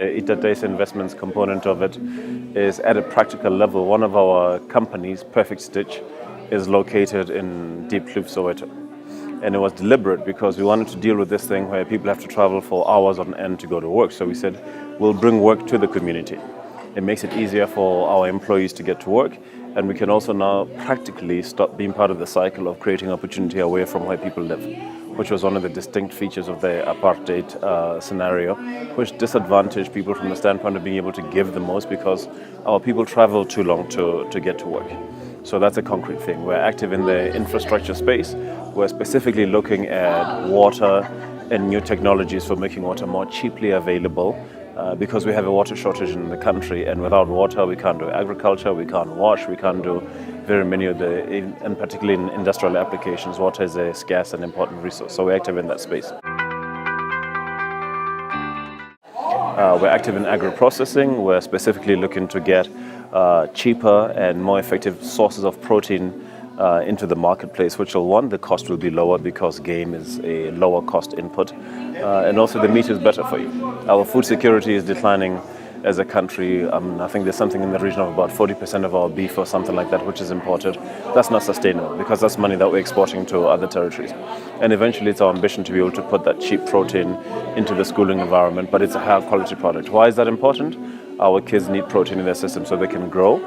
Itataise Investments component of it is at a practical level. One of our companies, Perfect Stitch, is located in Deep Kloof, Soweto. And it was deliberate because we wanted to deal with this thing where people have to travel for hours on end to go to work. So we said, we'll bring work to the community. It makes it easier for our employees to get to work. And we can also now practically stop being part of the cycle of creating opportunity away from where people live, which was one of the distinct features of the apartheid scenario, which disadvantaged people from the standpoint of being able to give the most because our people travel too long to get to work. So that's a concrete thing. We're active in the infrastructure space. We're specifically looking at water and new technologies for making water more cheaply available because we have a water shortage in the country, and without water we can't do agriculture, we can't wash, we can't do very many of the, and particularly in industrial applications, water is a scarce and important resource. So we're active in that space. We're active in agro-processing. We're specifically looking to get cheaper and more effective sources of protein into the marketplace, which will, one, the cost will be lower because game is a lower cost input, and also the meat is better for you. Our food security is declining as a country. I think there's something in the region of about 40% of our beef or something like that which is imported. That's not sustainable because that's money that we're exporting to other territories. And eventually it's our ambition to be able to put that cheap protein into the schooling environment, but it's a higher quality product. Why is that important? Our kids need protein in their system so they can grow,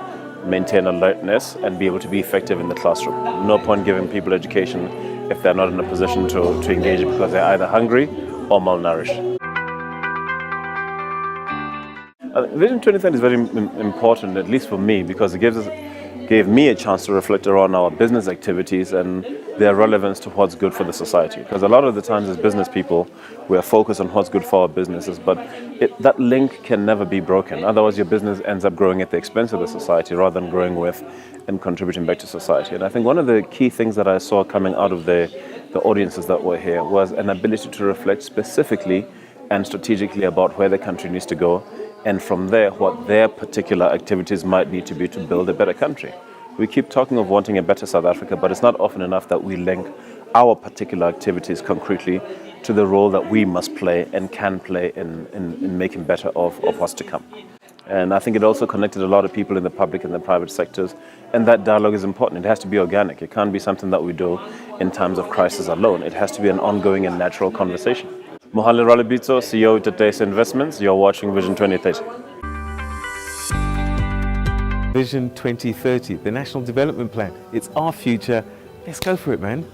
maintain alertness, and be able to be effective in the classroom. No point giving people education if they're not in a position to engage it because they're either hungry or malnourished. Vision 2030 is very important, at least for me, because it gave me a chance to reflect around our business activities and their relevance to what's good for the society. Because a lot of the times as business people, we are focused on what's good for our businesses, but that link can never be broken. Otherwise, your business ends up growing at the expense of the society rather than growing with and contributing back to society. And I think one of the key things that I saw coming out of the audiences that were here was an ability to reflect specifically and strategically about where the country needs to go, and from there, what their particular activities might need to be to build a better country. We keep talking of wanting a better South Africa, but it's not often enough that we link our particular activities concretely to the role that we must play and can play in making better of what's to come. And I think it also connected a lot of people in the public and the private sectors, and that dialogue is important. It has to be organic. It can't be something that we do in times of crisis alone. It has to be an ongoing and natural conversation. Mohale Ralebitso, CEO of Itataise Investments. You're watching Vision 2030. Vision 2030, the National Development Plan. It's our future. Let's go for it, man.